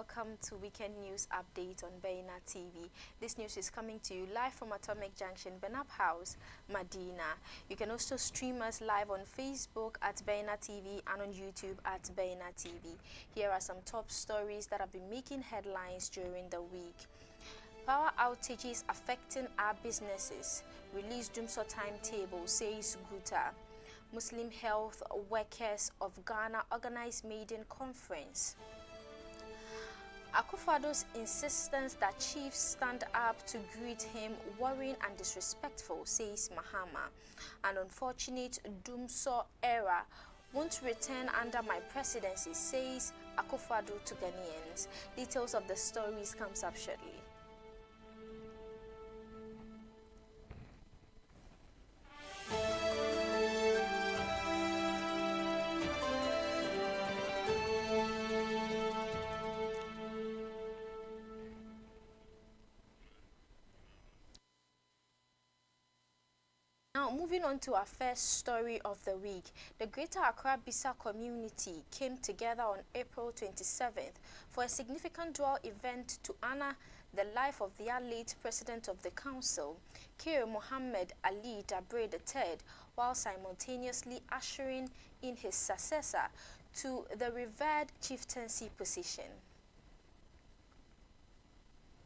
welcome to Weekend News Update on Baina TV. This news is coming to you live from Atomic Junction, Benab House, Medina. You can also stream us live on Facebook at Baina TV and on YouTube at Baina TV. Here are some top stories that have been making headlines during the week. Power outages affecting our businesses. Release Dumsor timetable, says Guta. Muslim Health Workers of Ghana organize maiden conference. Akufo-Addo's insistence that chiefs stand up to greet him worrying and disrespectful, says Mahama. An unfortunate Dumsor era won't return under my presidency, says Akufo-Addo to Ghanaians. Details of the stories comes up shortly. Now, moving on to our first story of the week, the Greater Accra Bisa community came together on April 27th for a significant dual event to honor the life of their late president of the council, Kir Mohammed Ali Dabre III, while simultaneously ushering in his successor to the revered chieftaincy position.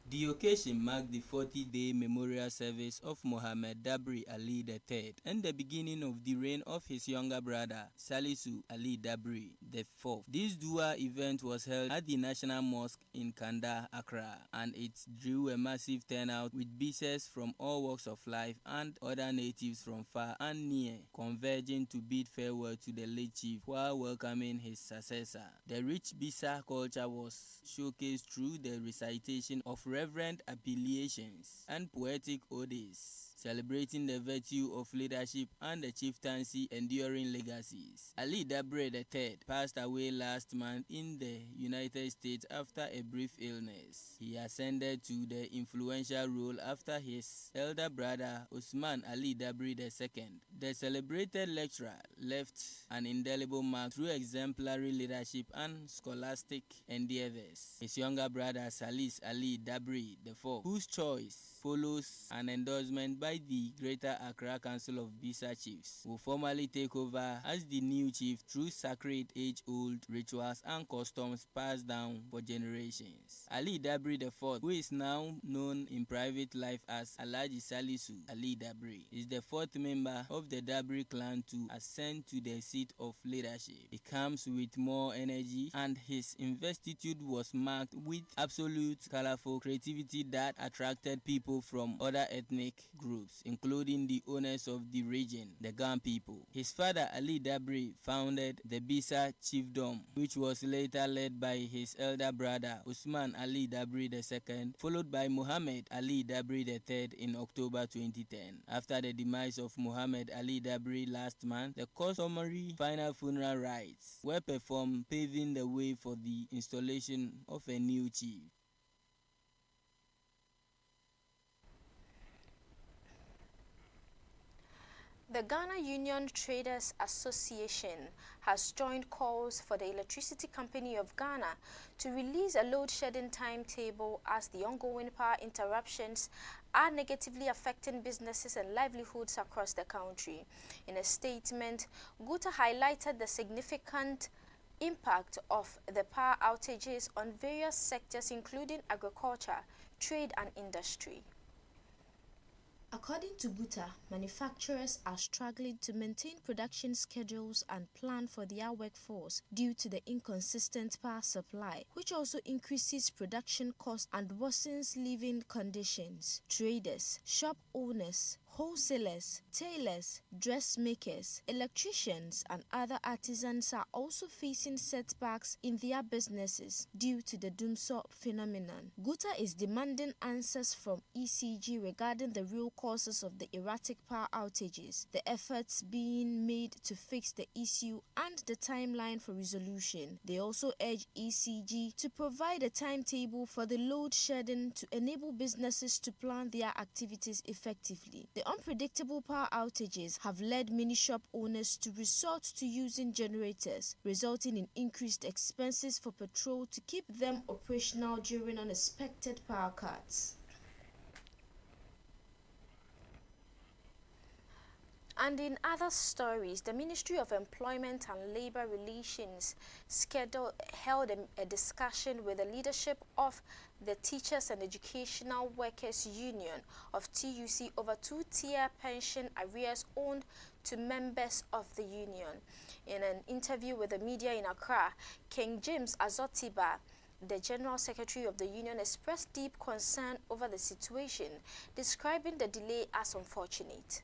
The occasion marked the 40-day memorial service of Mohammed Dabre Ali III and the beginning of the reign of his younger brother, Salisu Ali Dabre IV. This dual event was held at the National Mosque in Kanda, Accra, and it drew a massive turnout with Bisas from all walks of life and other natives from far and near converging to bid farewell to the late chief while welcoming his successor. The rich Bisa culture was showcased through the recitation of reverent appellations and poetic odes, celebrating the virtue of leadership and the chieftaincy enduring legacies. Ali Dabre III passed away last month in the United States after a brief illness. He ascended to the influential role after his elder brother Usman Ali Dabre II. The celebrated lecturer left an indelible mark through exemplary leadership and scholastic endeavors. His younger brother Salis Ali Dabre IV, whose choice follows an endorsement by the Greater Accra Council of Bisa Chiefs, will formally take over as the new chief through sacred age-old rituals and customs passed down for generations. Ali Dabre IV, who is now known in private life as Alhaji Salisu Ali Dabre, is the fourth member of the Dabre clan to ascend to the seat of leadership. He comes with more energy, and his investiture was marked with absolute colorful creativity that attracted people from other ethnic groups, including the owners of the region, the Gan people. His father Ali Dabre founded the Bisa chiefdom, which was later led by his elder brother Usman Ali Dabre II, followed by Muhammad Ali Dabre III in October 2010. After the demise of Muhammad Ali Dabre last month, the customary final funeral rites were performed, paving the way for the installation of a new chief. The Ghana Union Traders Association has joined calls for the Electricity Company of Ghana to release a load-shedding timetable as the ongoing power interruptions are negatively affecting businesses and livelihoods across the country. In a statement, Guta highlighted the significant impact of the power outages on various sectors including agriculture, trade and industry. According to Guta, manufacturers are struggling to maintain production schedules and plan for their workforce due to the inconsistent power supply, which also increases production costs and worsens living conditions. Traders, shop owners, wholesalers, tailors, dressmakers, electricians, and other artisans are also facing setbacks in their businesses due to the Dumsor phenomenon. Guta is demanding answers from ECG regarding the real causes of the erratic power outages, the efforts being made to fix the issue, and the timeline for resolution. They also urge ECG to provide a timetable for the load shedding to enable businesses to plan their activities effectively. The unpredictable power outages have led many shop owners to resort to using generators, resulting in increased expenses for petrol to keep them operational during unexpected power cuts. And in other stories, the Ministry of Employment and Labor Relations held a discussion with the leadership of the Teachers and Educational Workers Union of TUC over two-tier pension arrears owed to members of the union. In an interview with the media in Accra, King James Azotiba, the General Secretary of the union, expressed deep concern over the situation, describing the delay as unfortunate.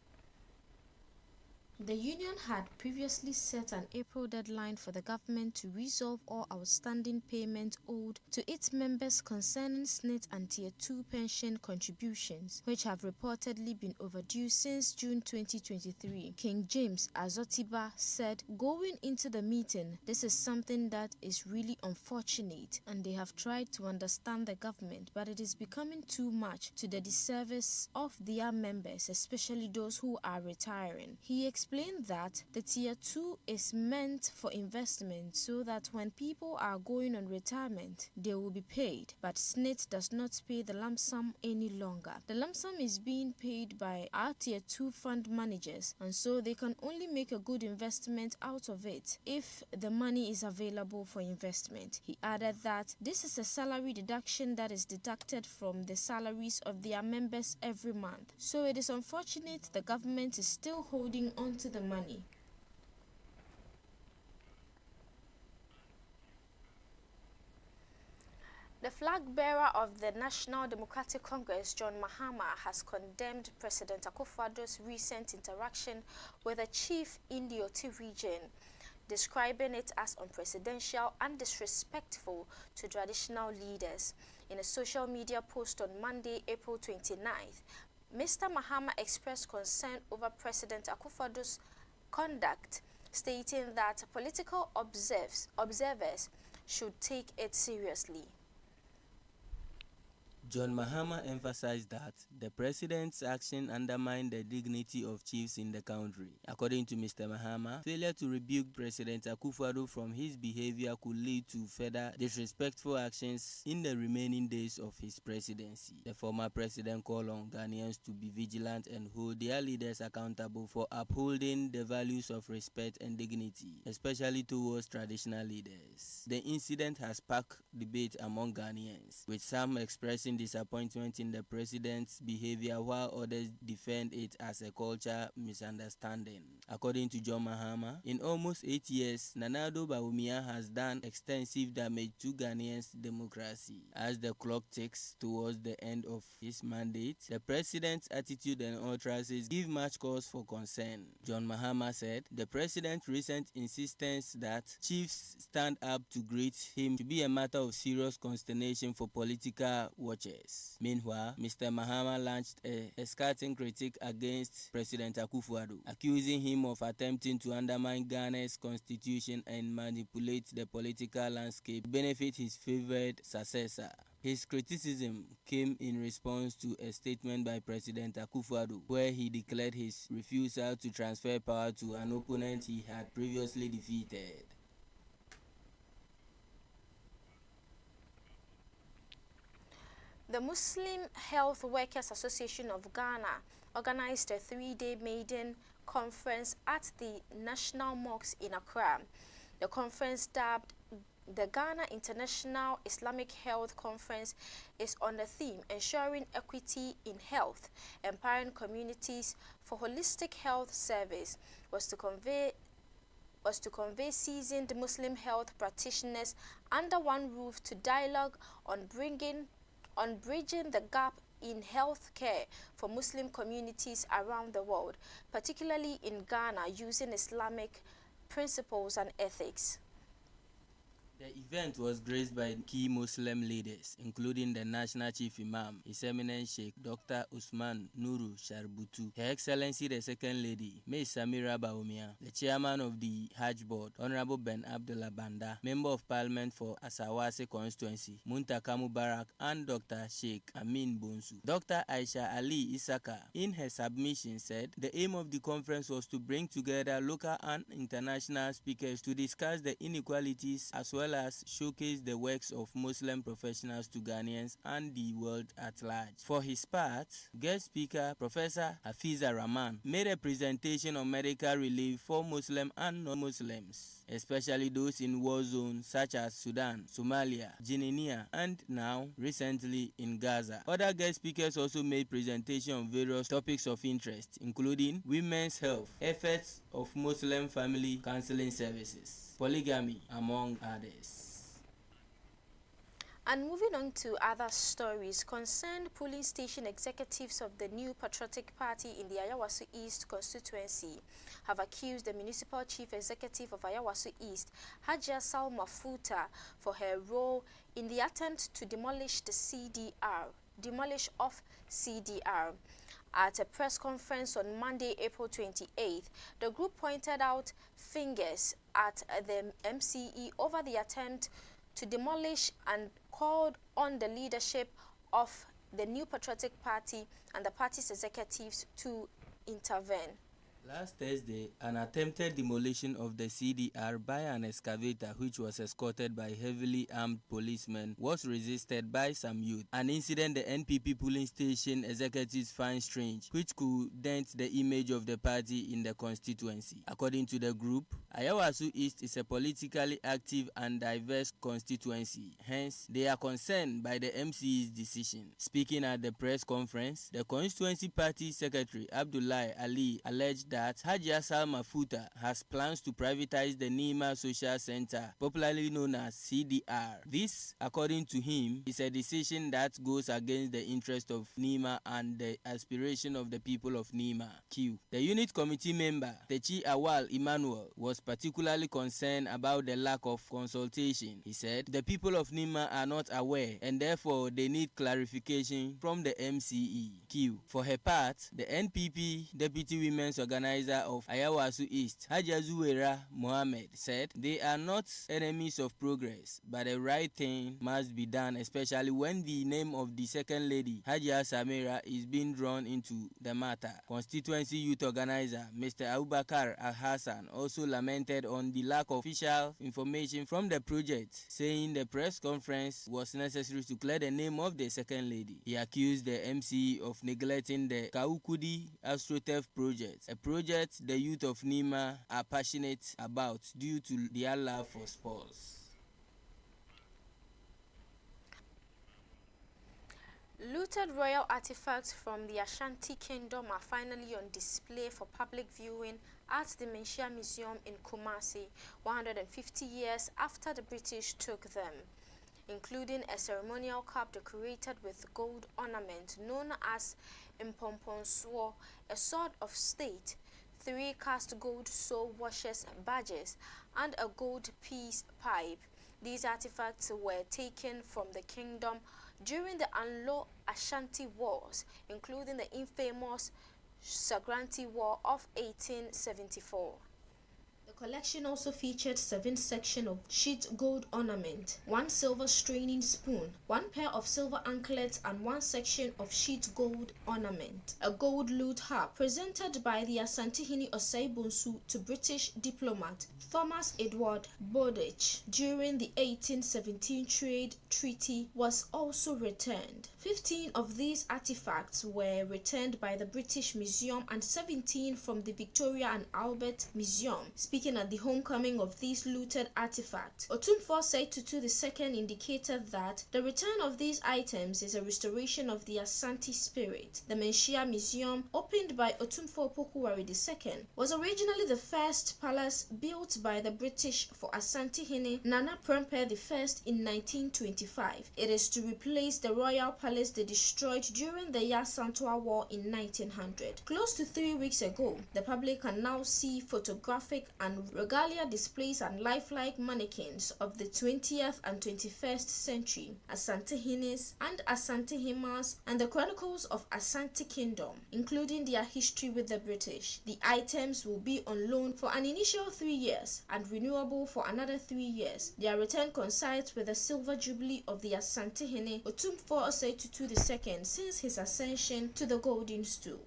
The union had previously set an April deadline for the government to resolve all outstanding payments owed to its members concerning SSNIT and Tier 2 pension contributions, which have reportedly been overdue since June 2023. King James Azotiba said, "Going into the meeting, this is something that is really unfortunate, and they have tried to understand the government, but it is becoming too much to the disservice of their members, especially those who are retiring." He explained that the Tier 2 is meant for investment so that when people are going on retirement, they will be paid, but SSNIT does not pay the lump sum any longer. The lump sum is being paid by our Tier 2 fund managers, and so they can only make a good investment out of it if the money is available for investment. He added that this is a salary deduction that is deducted from the salaries of their members every month. So it is unfortunate the government is still holding on to the money. The flag bearer of the National Democratic Congress, John Mahama, has condemned President Akufo-Addo's recent interaction with the chief in the Oti region, describing it as unprecedented and disrespectful to traditional leaders. In a social media post on Monday, April 29th, Mr. Mahama expressed concern over President Akufo-Addo's conduct, stating that political observers should take it seriously. John Mahama emphasized that the president's action undermined the dignity of chiefs in the country. According to Mr. Mahama, failure to rebuke President Akufo-Addo from his behavior could lead to further disrespectful actions in the remaining days of his presidency. The former president called on Ghanaians to be vigilant and hold their leaders accountable for upholding the values of respect and dignity, especially towards traditional leaders. The incident has sparked debate among Ghanaians, with some expressing disappointment in the president's behavior while others defend it as a cultural misunderstanding. According to John Mahama, in almost 8 years, Nana Addo Bawumia has done extensive damage to Ghanaians' democracy. As the clock ticks towards the end of his mandate, the president's attitude and utterances give much cause for concern. John Mahama said the president's recent insistence that chiefs stand up to greet him to be a matter of serious consternation for political watchers. Meanwhile, Mr. Mahama launched a scathing critique against President Akufo-Addo, accusing him of attempting to undermine Ghana's constitution and manipulate the political landscape to benefit his favored successor. His criticism came in response to a statement by President Akufo-Addo, where he declared his refusal to transfer power to an opponent he had previously defeated. The Muslim Health Workers Association of Ghana organized a 3-day maiden conference at the National Mosque in Accra. The conference, dubbed the Ghana International Islamic Health Conference, is on the theme ensuring equity in health, empowering communities for holistic health service, was to convey seasoned Muslim health practitioners under one roof to dialogue on bridging the gap in health care for Muslim communities around the world, particularly in Ghana, using Islamic principles and ethics. The event was graced by key Muslim leaders, including the National Chief Imam, His Eminence Sheikh Dr. Usman Nuru Sharbutu, Her Excellency the Second Lady, Ms. Samira Baumia, the Chairman of the Hajj Board, Honorable Ben Abdullah Banda, Member of Parliament for Asawase Constituency, Muntaka Mubarak, and Dr. Sheikh Amin Bonsu. Dr. Aisha Ali Isaka, in her submission, said the aim of the conference was to bring together local and international speakers to discuss the inequalities as well as showcase the works of Muslim professionals to Ghanaians and the world at large. For his part, guest speaker Professor Hafiza Rahman made a presentation on medical relief for Muslim and non-Muslims, especially those in war zones such as Sudan, Somalia, Guinea, and now recently in Gaza. Other guest speakers also made presentations on various topics of interest, including women's health, efforts of Muslim family counseling services, polygamy, among others. And moving on to other stories, concerned polling station executives of the New Patriotic Party in the Ayawaso East constituency have accused the municipal chief executive of Ayawaso East, Hajia Salma Futa, for her role in the attempt to demolish CDR. At a press conference on Monday, April 28th, the group pointed out fingers at the MCE over the attempt to demolish and called on the leadership of the New Patriotic Party and the party's executives to intervene. Last Thursday, an attempted demolition of the CDR by an excavator which was escorted by heavily armed policemen was resisted by some youth, an incident the NPP polling station executives find strange, which could dent the image of the party in the constituency. According to the group, Ayawaso East is a politically active and diverse constituency, hence they are concerned by the MCE's decision. Speaking at the press conference, the constituency party secretary Abdullahi Ali alleged that Hajia Salma Futa has plans to privatize the Nima Social Center, popularly known as CDR. This, according to him, is a decision that goes against the interest of Nima and the aspiration of the people of Nima. Q. The unit committee member, Techi Awal Emmanuel, was particularly concerned about the lack of consultation. He said the people of Nima are not aware and therefore they need clarification from the MCE. Q. For her part, the NPP Deputy Women's Organizer of Ayawaso East, Hajia Zuwera Mohammed, said they are not enemies of progress, but the right thing must be done, especially when the name of the second lady, Hajia Samira, is being drawn into the matter. Constituency Youth Organizer Mr. Abubakar Al-Hassan also lamented on the lack of official information from the project, saying the press conference was necessary to clear the name of the second lady. He accused the MCE of neglecting the Kaukudi AstroTurf project, a project the youth of Nima are passionate about due to their love for sports. Looted royal artifacts from the Ashanti Kingdom are finally on display for public viewing at the Menchia Museum in Kumasi, 150 years after the British took them, including a ceremonial cup decorated with gold ornament known as Mpomponswo, a sword of state, 3 cast gold soul washers badges, and a gold peace pipe. These artifacts were taken from the kingdom during the Anglo-Ashanti Wars, including the infamous Sagranti War of 1874. The collection also featured 7 sections of sheet gold ornament, 1 silver straining spoon, 1 pair of silver anklets, and 1 section of sheet gold ornament. A gold lute harp presented by the Asantehene Osei Bonsu to British diplomat Thomas Edward Bowditch during the 1817 trade treaty was also returned. 15 of these artifacts were returned by the British Museum and 17 from the Victoria and Albert Museum. Speaking at the homecoming of these looted artifacts, Otumfuo Seitu II indicated that the return of these items is a restoration of the Asante spirit. The Menchia Museum, opened by Otumfuo Opokuwari II, was originally the first palace built by the British for Asantehene Nana Prempeh I in 1925. It is to replace the royal palace they destroyed during the Yasantua War in 1900. Close to 3 weeks ago, the public can now see photographic and and regalia displays and lifelike mannequins of the 20th and 21st century, Asante-Hines and Asante-Himas, and the chronicles of Asante Kingdom, including their history with the British. The items will be on loan for an initial 3 years and renewable for another 3 years. Their return coincides with the silver jubilee of the Asante-Hene Otumfuo Osei Tutu II since his ascension to the golden stool.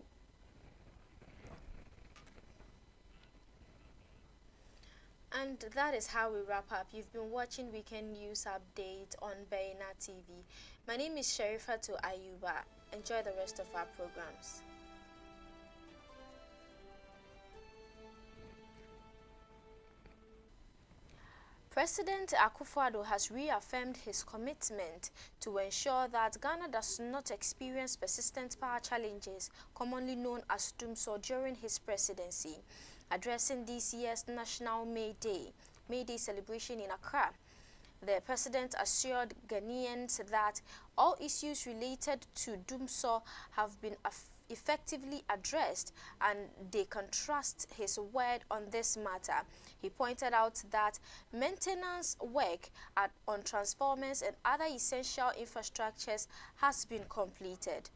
And that is how we wrap up. You've been watching Weekend News Update on Beyna TV. My name is Sherifatu Ayuba. Enjoy the rest of our programs. President Akufo-Addo has reaffirmed his commitment to ensure that Ghana does not experience persistent power challenges, commonly known as doomsday, during his presidency. Addressing this year's National May Day celebration in Accra, the president assured Ghanaians that all issues related to doomsday have been effectively addressed, and they can trust his word on this matter. He pointed out that maintenance work on transformers and other essential infrastructures has been completed.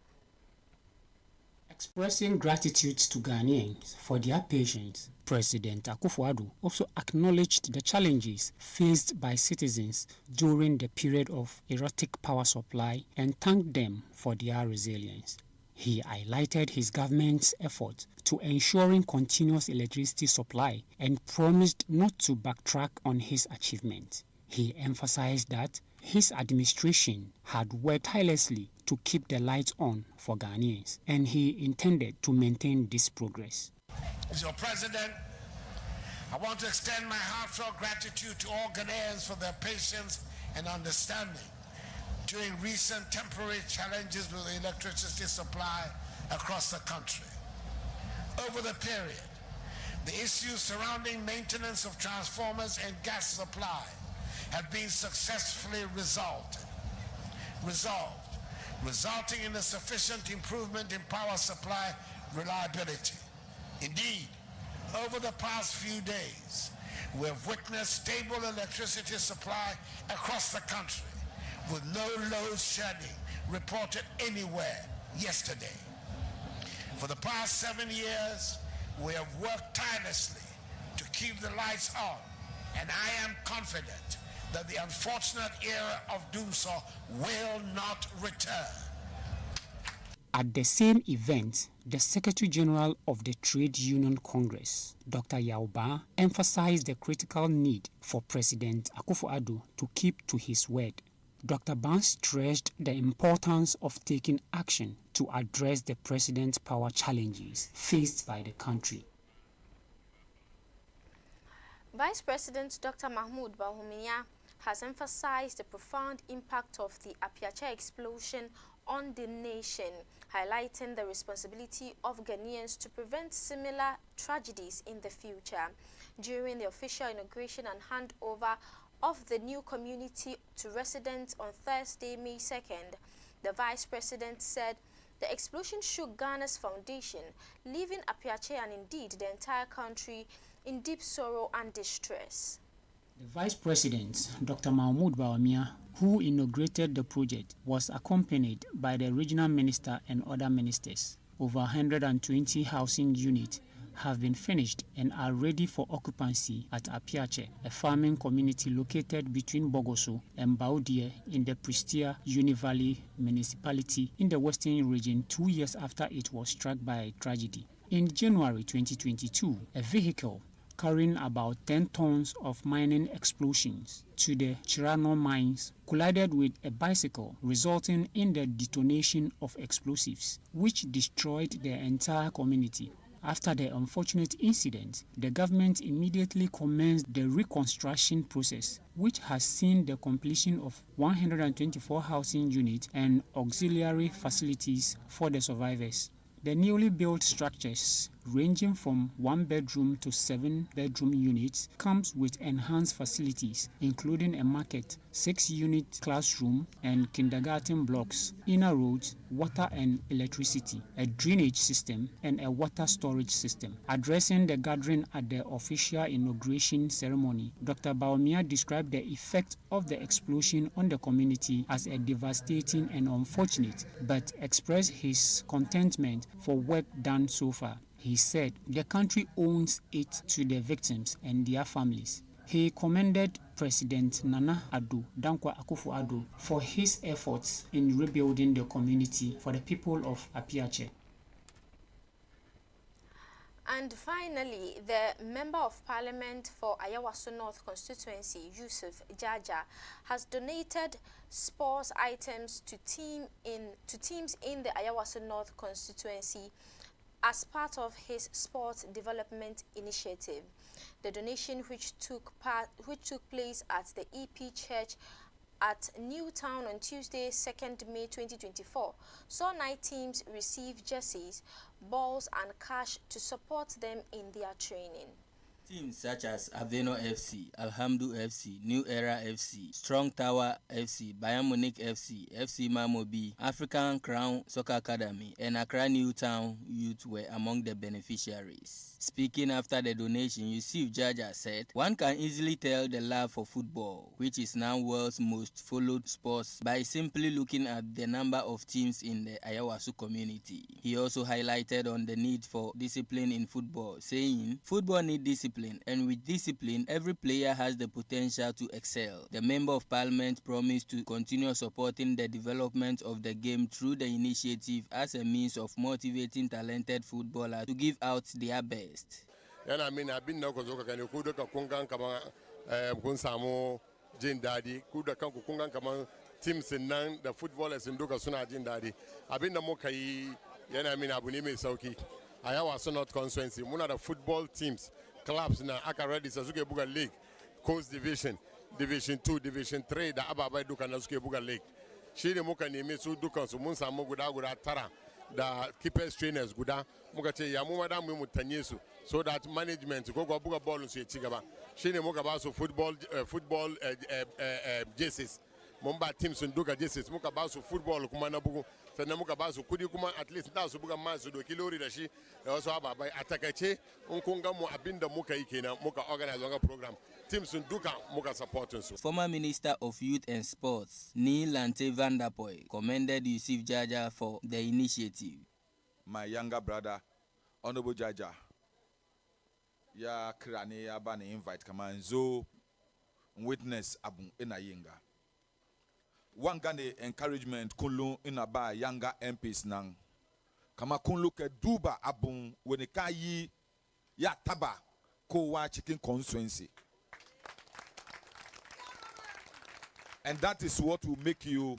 Expressing gratitude to Ghanaians for their patience, President Akufo-Addo also acknowledged the challenges faced by citizens during the period of erratic power supply and thanked them for their resilience. He highlighted his government's effort to ensuring continuous electricity supply and promised not to backtrack on his achievement. He emphasized that his administration had worked tirelessly to keep the lights on for Ghanaians, and he intended to maintain this progress. As your president, I want to extend my heartfelt gratitude to all Ghanaians for their patience and understanding during recent temporary challenges with the electricity supply across the country. Over the period, the issues surrounding maintenance of transformers and gas supply have been successfully resolved, resulting in a sufficient improvement in power supply reliability. Indeed, over the past few days, we have witnessed stable electricity supply across the country, with no load shedding reported anywhere yesterday. For the past 7 years, we have worked tirelessly to keep the lights on, and I am confident that the unfortunate era of doomsday will not return. At the same event, the Secretary General of the Trade Union Congress, Dr. Yao-Ba, emphasized the critical need for President Akufo-Addo to keep to his word. Dr. Ban stressed the importance of taking action to address the president's power challenges faced by the country. Vice President Dr. Mahmoud Bawumia has emphasized the profound impact of the Apiache explosion on the nation, highlighting the responsibility of Ghanaians to prevent similar tragedies in the future. During the official inauguration and handover of the new community to residents on Thursday, May 2nd, the Vice President said the explosion shook Ghana's foundation, leaving Apiache and indeed the entire country in deep sorrow and distress. The Vice President, Dr. Mahmoud Bawumia, who inaugurated the project, was accompanied by the regional minister and other ministers. Over 120 housing units have been finished and are ready for occupancy at Apiache, a farming community located between Bogoso and Baudie in the Prestia Uni Valley municipality in the western region 2 years after it was struck by a tragedy. In January 2022, a vehicle carrying about 10 tons of mining explosives to the Chirano mines collided with a bicycle, resulting in the detonation of explosives, which destroyed the entire community. After the unfortunate incident, the government immediately commenced the reconstruction process, which has seen the completion of 124 housing units and auxiliary facilities for the survivors. The newly built structures ranging from 1-bedroom to 7-bedroom units, comes with enhanced facilities, including a market, 6-unit classroom and kindergarten blocks, inner roads, water and electricity, a drainage system, and a water storage system. Addressing the gathering at the official inauguration ceremony, Dr. Bawumia described the effect of the explosion on the community as a devastating and unfortunate, but expressed his contentment for work done so far. He said the country owes it to the victims and their families. He commended President Nana Addo Dankwa Akufo-Addo for his efforts in rebuilding the community for the people of Apiache. And finally, the Member of Parliament for Ayawaso North constituency, Yusuf Jaja, has donated sports items to teams in the Ayawaso North constituency as part of his sports development initiative. The donation, which took place at the EP Church at Newtown on Tuesday, 2nd May 2024, saw 9 teams receive jerseys, balls and cash to support them in their training. Teams such as Aveno FC, Alhamdu FC, New Era FC, Strong Tower FC, Bayern Munich FC, FC Mamobi, African Crown Soccer Academy, and Accra Newtown Youth were among the beneficiaries. Speaking after the donation, Yusuf Jaja said, "One can easily tell the love for football, which is now world's most followed sports, by simply looking at the number of teams in the Ayawaso community." He also highlighted on the need for discipline in football, saying, "Football needs discipline, and with discipline, every player has the potential to excel." The Member of Parliament promised to continue supporting the development of the game through the initiative as a means of motivating talented footballers to give out their best. Yana abin na ko zo ka gani ku duka kun gan kaman kun samu jin dadi, ku da kanku kun gan kaman teams nan da footballers duka suna jin dadi. Abin da muka yi yana abu ne mai sauki. Ayawaso North constituency muna da football teams, clubs na aka ready sa suke buga league, coast division, division 2, division 3 da ababai duka na suke buga league. Shi ne muka nemi su dukansu mun samu guda tara da keepers trainers guda muka ce ya mu ma da mu tanye su so that management ko ko buga ball su ya ci gaba. Shine muka ba su football jerseys, mun ba teams sun duka jerseys, muka ba su football kuma na bugu, sannan muka ba su kudi kuma at least da su buga ma su doki lori da shi da wasu ababai. A takaice in kun ga mu abinda muka yi kenan, muka organize wanga program, teams sun duka muka supporting su. Former Minister of Youth and Sports, Neil Lante Van Der Poel, commended Yusuf Jaja for the initiative. My younger brother, Honorable Jaja, ya krane ya bani invite kama nzo witness abun ina yinga. Wangane encouragement kunlu ina ba younger MPs nang. Kama kunlu ke duba abun weneka yi ya taba ko wa chicken constituency. And that is what will make you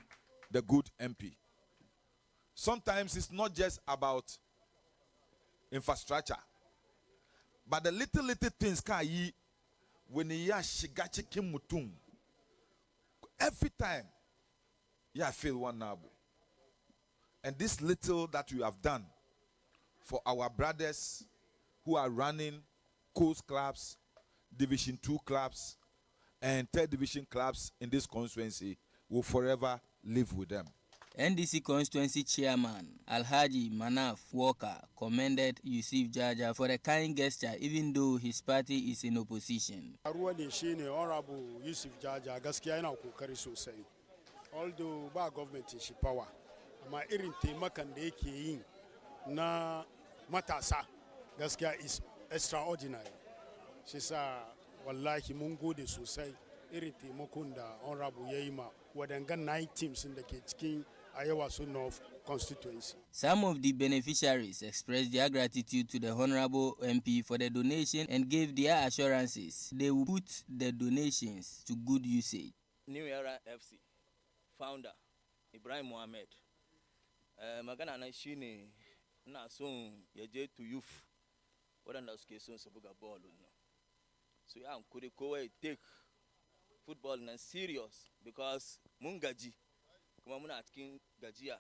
the good MP. Sometimes it's not just about infrastructure, but the little things ka yi when ya shiga chicken mutum. Every time, yeah, feel one nabu. And this little that you have done for our brothers who are running coast clubs, Division 2 clubs, and 3rd Division clubs in this constituency will forever live with them. NDC constituency chairman Alhaji Manaf Walker commended Yusuf Jaja for the kind gesture even though his party is in opposition. Ruwa ne shine Honorable Yusuf Jaja gaskiya yana kokari sosai. Although ba government shi power, amma irin taimakan da yake yin na matasa gaskiya is extraordinary. Shi sa wallahi mun gode sosai irin taimakon da Honorable yayi ma wadangan 9 teams da ke cikin Ayawaso North constituency. Some of the beneficiaries expressed their gratitude to the Honorable MP for the donation and gave their assurances they will put the donations to good usage. New Era FC founder Ibrahim Mohammed magana na shine na son yaje to youth wadanda suke son su buga ball no. So ya ankuri kowa take football na serious because mun gaji kuma muna cikin gajiya,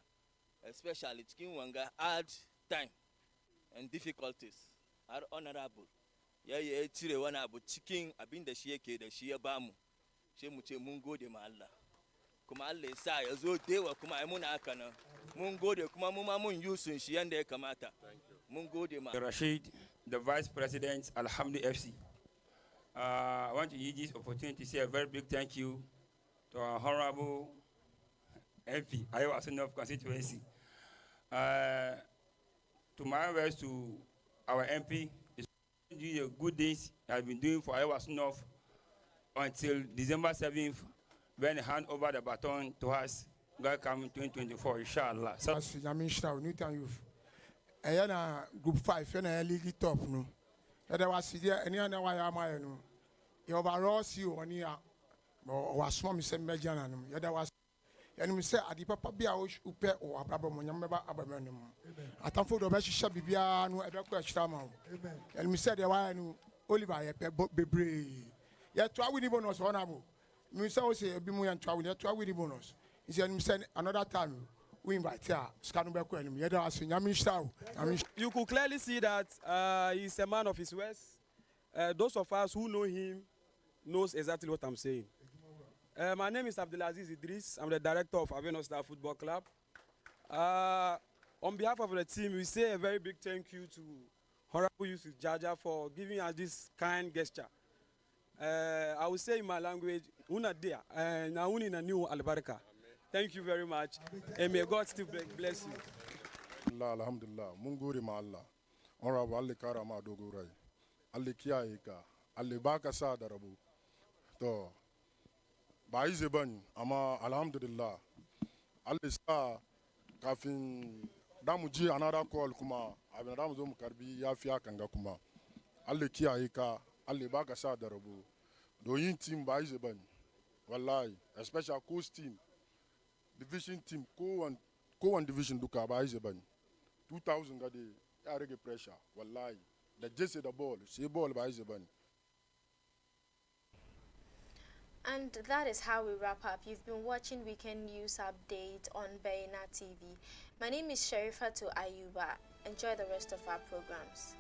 especially cikin wanga hard time and difficulties. har honorable ya cire wani abu cikin abin da shi yake da shi ya bamu, sai mu ce mun gode ma Allah, kuma Allah ya sa ya zo dewa kuma ai muna haka nan, mun gode kuma mu ma mun yusun shi yanda ya kamata. Mun gode ma Rashid, the Vice President, Alhamdi FC. I want to use this opportunity to say a very big thank you to our Honorable MP, Iowa North constituency. To my words, to our MP, it's doing a good things I've been doing for Iowa North until December 7th, when they hand over the baton to us. God come in 2024, inshallah. So, Newtown Youth. Na group 5 na league top no. There was there any other way am I no. The overall CEO on here was small me say major na no. There was and me say adi papa bia o upe o abrabo mo nyameba abamenu mo. Atamfo do be hihye bibia no ebe ko ahira ma o. And me say the why no Oliver ye bebre. Ye to awini bonus honorable. Me say o say ebi mu ye to awini ye to awini bonus. He said me say another time we invite her. You could clearly see that he's a man of his words. Those of us who know him knows exactly what I'm saying. My name is Abdulaziz Idris. I'm the director of Avenue Star Football Club. On behalf of the team, we say a very big thank you to Honorable Yusuf Jaja for giving us this kind gesture. I will say in my language, una dia, na uni na new albarka. Thank you very much, and may God still bless you. Allah, alhamdulillah, munguri ma Allah. Honorable Allah karama dogurai. Allah kiyaye ka. Allah baka sa da rabu. To ba yi zeban amma alhamdulillah. Allah sa kafin damu ji another call kuma abin damu zo mu karbi yafiya kanga kuma. Allah kiyaye ka. Allah baka sa da rabu. Doyin team ba yi zeban. Wallahi, especially coast team. Division team, co-one division duka ba ize bani. 2000 gade ya rage pressure. Wallahi, da jesse the ball, say ball ba ize bani. And that is how we wrap up. You've been watching Weekend News Update on Baina TV. My name is Sherifatu Ayuba. Enjoy the rest of our programs.